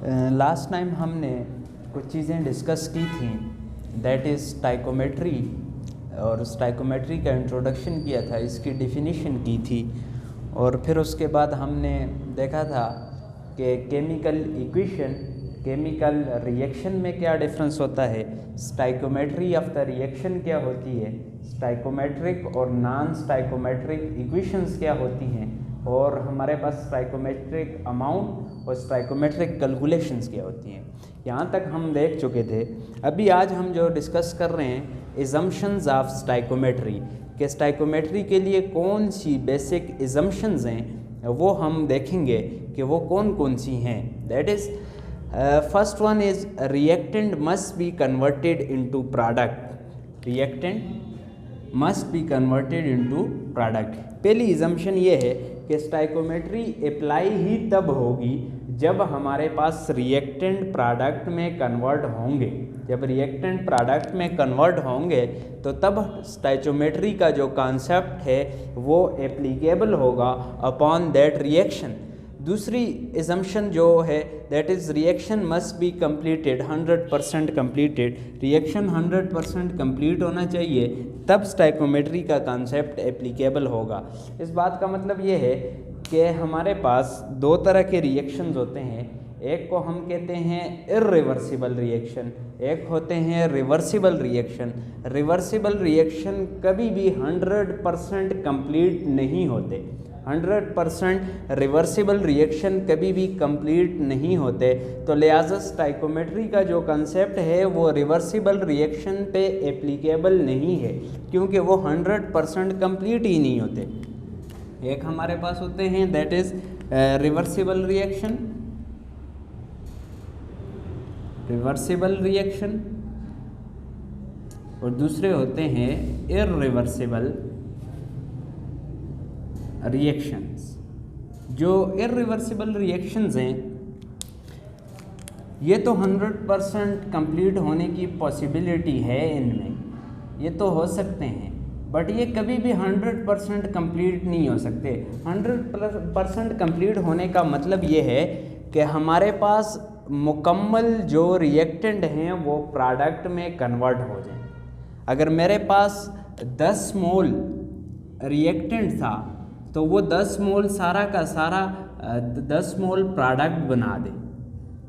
Last time हमने कुछ चीज़ें डिस्कस की थी, दैट इज़ स्टाइकोमेट्री, और स्टाइकोमेट्री का इंट्रोडक्शन किया था, इसकी डिफिनीशन की थी, और फिर उसके बाद हमने देखा था कि केमिकल इक्वेशन, केमिकल रिएक्शन में क्या डिफरेंस होता है, स्टाइकोमेट्री ऑफ द रिएक्शन क्या होती है, स्टाइकोमेट्रिक और नॉन स्टाइकोमेट्रिक इक्वेशंस क्या होती हैं, और हमारे पास स्टाइकोमेट्रिक अमाउंट और स्टाइकोमेट्रिक कैलकुलेशंस क्या होती हैं। यहाँ तक हम देख चुके थे। अभी आज हम जो डिस्कस कर रहे हैं इजम्पशंस ऑफ स्टाइकोमेट्री, कि स्टाइकोमेट्री के लिए कौन सी बेसिक इजम्पशंस हैं वो हम देखेंगे कि वो कौन कौन सी हैं। That is first one is reactant must be converted into product, reactant must be converted into product. पहली इजम्पशन ये है कि स्टाइकोमेट्री अप्लाई ही तब होगी जब हमारे पास रिएक्टेंट प्रोडक्ट में कन्वर्ट होंगे। जब रिएक्टेंट प्रोडक्ट में कन्वर्ट होंगे तो तब स्टाइकोमेट्री का जो कॉन्सेप्ट है वो एप्लीकेबल होगा अपॉन दैट रिएक्शन। दूसरी इजम्पशन जो है that is reaction must be completed 100% completed, reaction 100% complete होना चाहिए, तब स्टाइकोमेट्री का कॉन्सेप्ट एप्लीकेबल होगा। इस बात का मतलब ये है कि हमारे पास दो तरह के रिएक्शंस होते हैं, एक को हम कहते हैं इर्रिवर्सिबल रिएक्शन, एक होते हैं रिवर्सिबल रिएक्शन। रिवर्सिबल रिएक्शन कभी भी 100% कंप्लीट नहीं होते, 100% रिवर्सिबल रिएक्शन कभी भी कंप्लीट नहीं होते। तो लिहाजा स्टाइकोमेट्री का जो कंसेप्ट है वो रिवर्सिबल रिएक्शन पे एप्लीकेबल नहीं है, क्योंकि वो 100% कंप्लीट ही नहीं होते। एक हमारे पास होते हैं that is reversible reaction, reversible reaction, और दूसरे होते हैं इर्रिवर्सिबल रिएक्शंस। जो इर्रिवर्सिबल रिएक्शंस हैं ये तो 100% कंप्लीट होने की पॉसिबिलिटी है, इनमें ये तो हो सकते हैं, बट ये कभी भी 100% कंप्लीट नहीं हो सकते। 100% कंप्लीट होने का मतलब ये है कि हमारे पास मुकम्मल जो रिएक्टेंट हैं वो प्रोडक्ट में कन्वर्ट हो जाएं। अगर मेरे पास 10 मोल रिएक्टेंट था तो वो 10 मोल सारा का सारा 10 मोल प्रोडक्ट बना दे,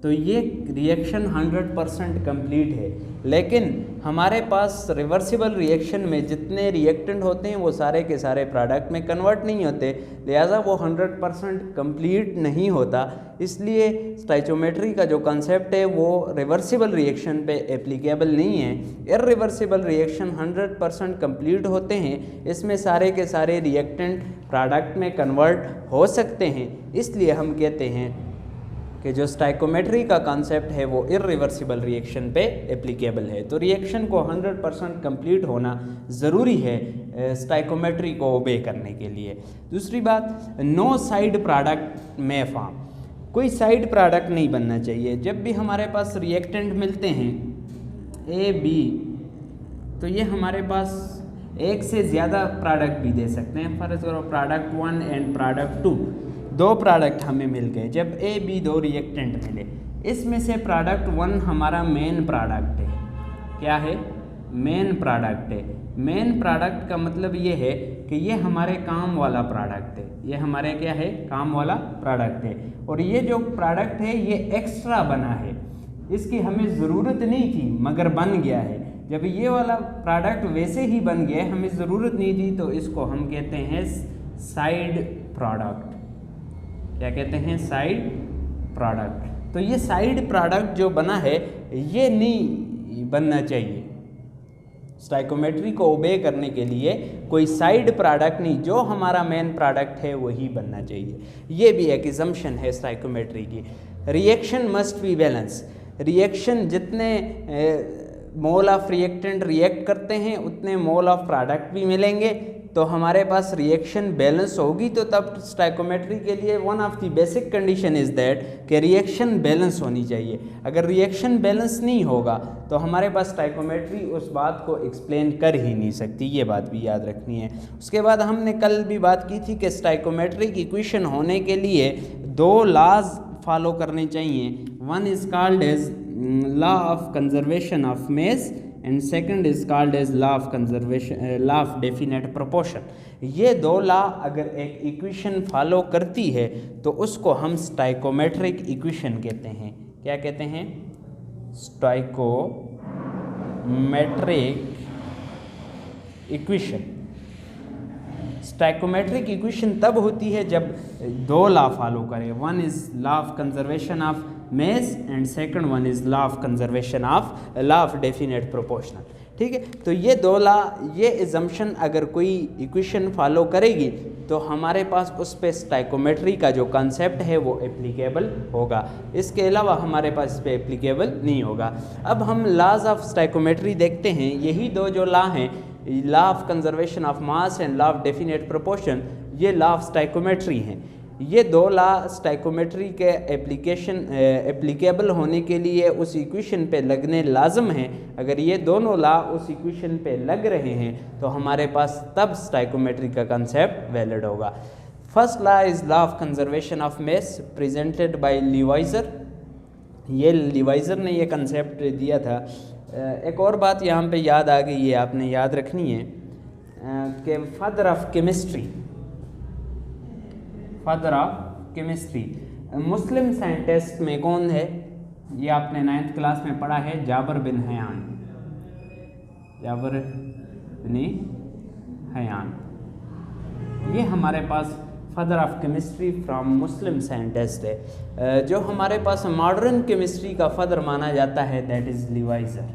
तो ये रिएक्शन 100% कंप्लीट है। लेकिन हमारे पास रिवर्सिबल रिएक्शन में जितने रिएक्टेंट होते हैं वो सारे के सारे प्रोडक्ट में कन्वर्ट नहीं होते, लिहाजा वो 100% कंप्लीट नहीं होता। इसलिए स्टाइकोमेट्री का जो कंसेप्ट है वो रिवर्सिबल रिएक्शन पे एप्लीकेबल नहीं है। इर्रिवर्सिबल रिएक्शन 100% कंप्लीट होते हैं, इसमें सारे के सारे रिएक्टेंट प्रोडक्ट में कन्वर्ट हो सकते हैं। इसलिए हम कहते हैं कि जो स्टाइकोमेट्री का कॉन्सेप्ट है वो इर्रिवर्सिबल रिएक्शन पे एप्लीकेबल है। तो रिएक्शन को 100% कंप्लीट होना ज़रूरी है स्टाइकोमेट्री को ओबे करने के लिए। दूसरी बात, नो साइड प्रोडक्ट में फॉर्म, कोई साइड प्रोडक्ट नहीं बनना चाहिए। जब भी हमारे पास रिएक्टेंट मिलते हैं ए बी, तो ये हमारे पास एक से ज़्यादा प्रोडक्ट भी दे सकते हैं। फर्ज करो प्रोडक्ट 1 एंड प्रोडक्ट 2, दो प्रोडक्ट हमें मिल गए। जब ए बी दो रिएक्टेंट मिले, इसमें से प्रोडक्ट 1 हमारा मेन प्रोडक्ट है। क्या है? मेन प्रोडक्ट है। मेन प्रोडक्ट का मतलब ये है कि ये हमारे काम वाला प्रोडक्ट है, ये हमारे क्या है? काम वाला प्रोडक्ट है। और ये जो प्रोडक्ट है ये एक्स्ट्रा बना है, इसकी हमें ज़रूरत नहीं थी मगर बन गया है। जब ये वाला प्रोडक्ट वैसे ही बन गया, हमें ज़रूरत नहीं थी, तो इसको हम कहते हैं साइड प्रोडक्ट। क्या कहते हैं? Side product. तो ये साइड प्रोडक्ट जो बना है ये नहीं बनना चाहिए। स्टाइकोमेट्री को ओबे करने के लिए कोई साइड प्रोडक्ट नहीं, जो हमारा मेन प्रोडक्ट है वही बनना चाहिए। ये भी एक असम्पशन है स्टाइकोमेट्री की। Reaction must be balance, reaction जितने मोल ऑफ रिएक्टेंट रिएक्ट करते हैं उतने मोल ऑफ प्रोडक्ट भी मिलेंगे, तो हमारे पास रिएक्शन बैलेंस होगी। तो तब स्टाइकोमेट्री के लिए one of the basic condition is that कि रिएक्शन बैलेंस होनी चाहिए। अगर रिएक्शन बैलेंस नहीं होगा तो हमारे पास स्टाइकोमेट्री उस बात को एक्सप्लेन कर ही नहीं सकती, ये बात भी याद रखनी है। उसके बाद हमने कल भी बात की थी कि स्टाइकोमेट्रिक इक्वेशन होने के लिए दो लॉज फॉलो करने चाहिए। One is called as law of conservation of mass and second is called as law of conservation law of definite proportion. ये दो लॉ अगर एक इक्वेशन फॉलो करती है तो उसको हम स्टाइकोमेट्रिक इक्वेशन कहते हैं। क्या कहते हैं? Stoichiometric equation. स्टाइकोमेट्रिक इक्वेशन तब होती है जब दो लॉ फॉलो करें। One is law of conservation of mass and second one is law of conservation of law of definite proportional. ठीक है, तो ये दो लॉ, ये एजम्पशन अगर कोई इक्वेशन फॉलो करेगी तो हमारे पास उस पे स्टाइकोमेट्री का जो कॉन्सेप्ट है वो एप्लीकेबल होगा। इसके अलावा हमारे पास इस पे एप्लीकेबल नहीं होगा। अब हम लॉज ऑफ स्टाइकोमेट्री देखते हैं। यही दो जो लॉ हैं, law of conservation of mass and law of definite proportion, ये लॉ ऑफ स्टाइकोमेट्री हैं। ये दो लॉ स्टाइकोमेट्री के एप्लीकेबल होने के लिए उस इक्वेशन पे लगने लाजम हैं। अगर ये दोनों लॉ उस इक्वेशन पे लग रहे हैं तो हमारे पास तब स्टाइकोमेट्री का कंसेप्ट वैलिड होगा। First law is law of conservation of mass presented by Lavoisier. ये लीवाइजर ने ये कंसेप्ट दिया था। एक और बात यहाँ पे याद आ गई है, आपने याद रखनी है कि father of chemistry Muslim scientist में कौन है? ये आपने 9th क्लास में पढ़ा है, जाबर बिन हयान। ये हमारे पास father of chemistry from Muslim scientist है। जो हमारे पास मॉडर्न केमिस्ट्री का फादर माना जाता है that is Lavoisier.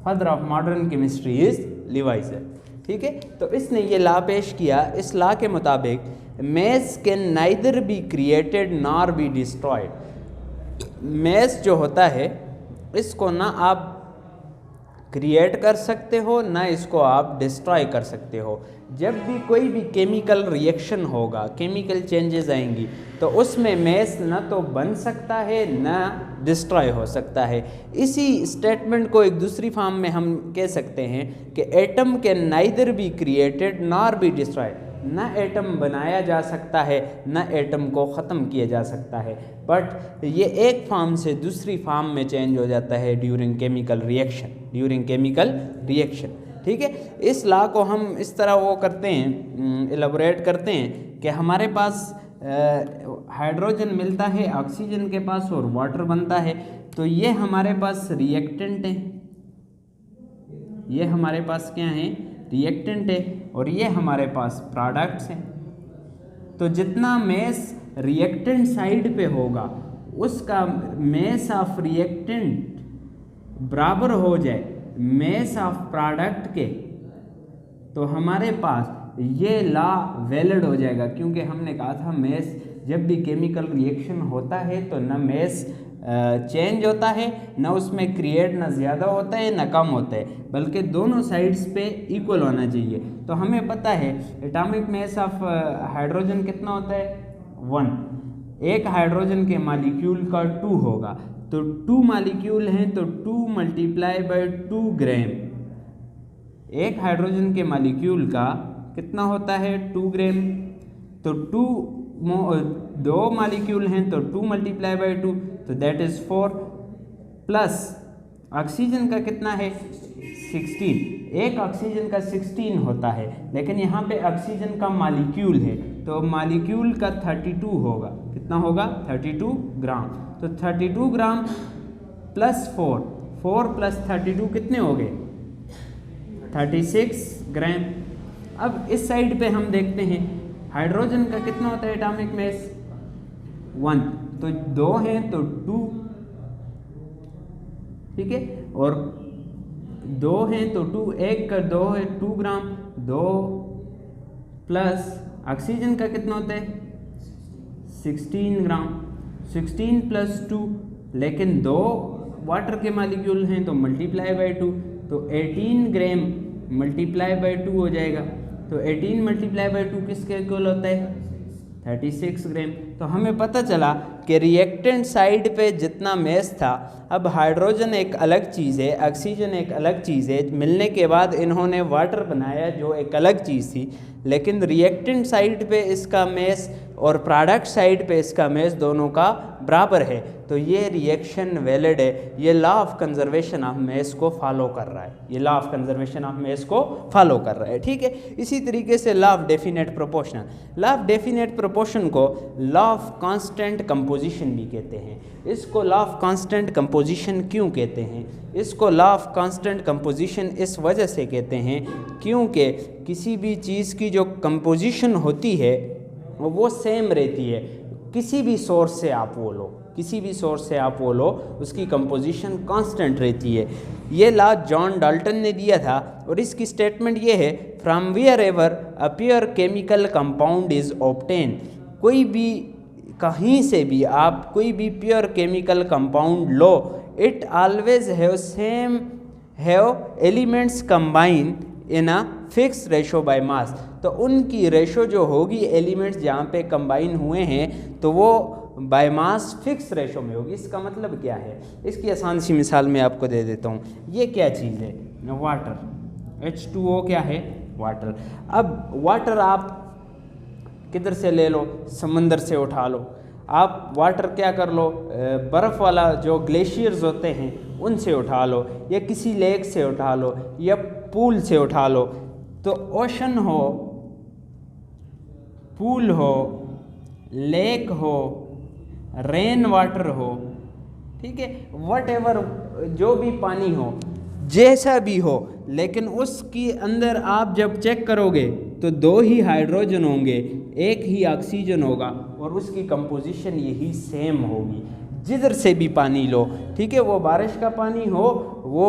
Father of modern chemistry is Lavoisier. ठीक है, तो इसने ये लॉ पेश किया। इस लॉ के मुताबिक mess can neither be created nor be destroyed. Mess जो होता है इसको ना आप क्रिएट कर सकते हो ना इसको आप डिस्ट्रॉय कर सकते हो। जब भी कोई भी केमिकल रिएक्शन होगा, केमिकल चेंजेस आएंगी, तो उसमें मेस ना तो बन सकता है ना डिस्ट्रॉय हो सकता है। इसी स्टेटमेंट को एक दूसरी फॉर्म में हम कह सकते हैं कि atom can neither be created nor be destroyed. ना एटम बनाया जा सकता है ना एटम को ख़त्म किया जा सकता है, बट ये एक फॉर्म से दूसरी फॉर्म में चेंज हो जाता है ड्यूरिंग केमिकल रिएक्शन। ठीक है, इस लॉ को हम इस तरह वो करते हैं, एलाबोरेट करते हैं कि हमारे पास हाइड्रोजन मिलता है ऑक्सीजन के पास और वाटर बनता है। तो ये हमारे पास रिएक्टेंट है, ये हमारे पास क्या है? रिएक्टेंट है, और ये हमारे पास प्रोडक्ट्स हैं। तो जितना मेस रिएक्टेंट साइड पे होगा उसका मेस ऑफ रिएक्टेंट बराबर हो जाए मेस ऑफ प्रोडक्ट के, तो हमारे पास ये लॉ वैलिड हो जाएगा। क्योंकि हमने कहा था मेस जब भी केमिकल रिएक्शन होता है तो ना मेस चेंज होता है, ना उसमें क्रिएट ना ज़्यादा होता है ना कम होता है, बल्कि दोनों साइड्स पे इक्वल होना चाहिए। तो हमें पता है एटॉमिक मास ऑफ हाइड्रोजन कितना होता है? 1। एक हाइड्रोजन के मॉलिक्यूल का 2 होगा, तो 2 मॉलिक्यूल हैं तो 2 × 2 ग्राम। एक हाइड्रोजन के मॉलिक्यूल का कितना होता है? 2 ग्राम। तो 2 मॉलिक्यूल हैं तो 2 × 2 तो दैट इज़ 4, प्लस ऑक्सीजन का कितना है? 16। एक ऑक्सीजन का 16 होता है, लेकिन यहाँ पे ऑक्सीजन का मॉलिक्यूल है तो मॉलिक्यूल का 32 होगा। कितना होगा? 32 ग्राम। तो 32 ग्राम प्लस 4 प्लस 32 कितने हो गए? 36 ग्राम। अब इस साइड पे हम देखते हैं हाइड्रोजन का कितना होता है एटॉमिक मास? 1। तो 2 हैं तो 2, ठीक है, और 2 हैं तो 2, एक का 2 है 2 ग्राम, 2 प्लस ऑक्सीजन का कितना होता है? 16 ग्राम। 16 प्लस 2, लेकिन 2 वाटर के मॉलिक्यूल हैं तो मल्टीप्लाई बाय 2, तो 18 ग्राम मल्टीप्लाई बाय 2 हो जाएगा। तो 18 मल्टीप्लाई बाय 2 किसके इक्वल होता है? 36 ग्राम। तो हमें पता चला कि रिएक्टेंट साइड पे जितना मेस था, अब हाइड्रोजन एक अलग चीज़ है, ऑक्सीजन एक अलग चीज़ है, मिलने के बाद इन्होंने वाटर बनाया जो एक अलग चीज़ थी, लेकिन रिएक्टेंट साइड पे इसका मेस और प्रोडक्ट साइड पे इसका मेस दोनों का बराबर है, तो ये रिएक्शन वैलिड है, ये law of conservation of mess को फॉलो कर रहा है, ये law of conservation of mess को फॉलो कर रहा है। ठीक है, इसी तरीके से law of definite proportion, law of definite proportion को लॉ ऑफ कांस्टेंट कंपोजिशन भी कहते हैं। इसको लॉ ऑफ कांस्टेंट कंपोजिशन क्यों कहते हैं? इसको लॉ ऑफ कांस्टेंट कंपोजिशन इस वजह से कहते हैं क्योंकि किसी भी चीज़ की जो कंपोजिशन होती है वो सेम रहती है, किसी भी सोर्स से आप वो लो, किसी भी सोर्स से आप वो लो, उसकी कंपोजिशन कांस्टेंट रहती है। ये लॉ जॉन डाल्टन ने दिया था और इसकी स्टेटमेंट ये है, from wherever a pure chemical compound is obtain, कोई भी कहीं से भी आप कोई भी प्योर केमिकल कंपाउंड लो, it always have elements combine in a fix ratio by mass, तो उनकी रेशो जो होगी एलिमेंट्स जहाँ पे कंबाइन हुए हैं तो वो बाय मास फिक्स रेशो में होगी। इसका मतलब क्या है? इसकी आसान सी मिसाल मैं आपको दे देता हूँ। ये क्या चीज़ है? वाटर, H2O क्या है? वाटर। अब वाटर आप किधर से ले लो? समंदर से उठा लो। आप वाटर क्या कर लो? बर्फ़ वाला जो ग्लेशियर्स होते हैं उनसे उठा लो, या किसी लेक से उठा लो, या पूल से उठा लो। तो ओशन हो, पूल हो, लेक हो, रेन वाटर हो, ठीक है, वट एवर जो भी पानी हो, जैसा भी हो, लेकिन उसके अंदर आप जब चेक करोगे तो 2 ही हाइड्रोजन होंगे, 1 ही ऑक्सीजन होगा और उसकी कंपोजिशन यही सेम होगी। जिधर से भी पानी लो, ठीक है, वो बारिश का पानी हो, वो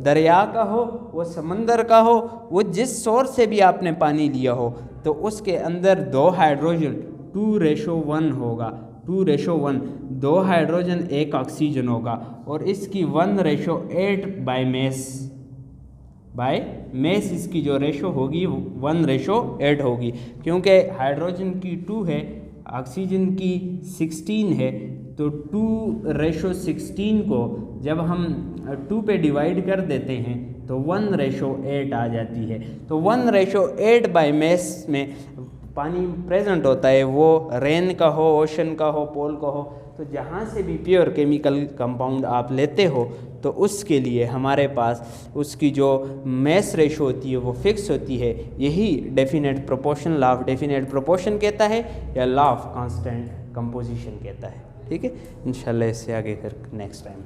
दरिया का हो, वो समंदर का हो, वो जिस सोर्स से भी आपने पानी लिया हो, तो उसके अंदर 2 हाइड्रोजन 2:1 होगा, 2:1, 2 हाइड्रोजन 1 ऑक्सीजन होगा, और इसकी 1:8 बाय मेस इसकी जो रेशो होगी 1:8 होगी, क्योंकि हाइड्रोजन की 2 है, ऑक्सीजन की 16 है, तो 2:16 को जब हम 2 पे डिवाइड कर देते हैं तो 1:8 आ जाती है। तो 1:8 बाय मेस में पानी प्रेजेंट होता है, वो रेन का हो, ओशन का हो, पोल का हो, तो जहाँ से भी प्योर केमिकल कंपाउंड आप लेते हो तो उसके लिए हमारे पास उसकी जो मेस रेशो होती है वो फिक्स होती है। यही definite proportion, law of definite proportion कहता है या लॉ ऑफ कांस्टेंट कंपोजिशन कहता है। ठीक है, इंशाल्लाह इससे आगे फिर नेक्स्ट टाइम।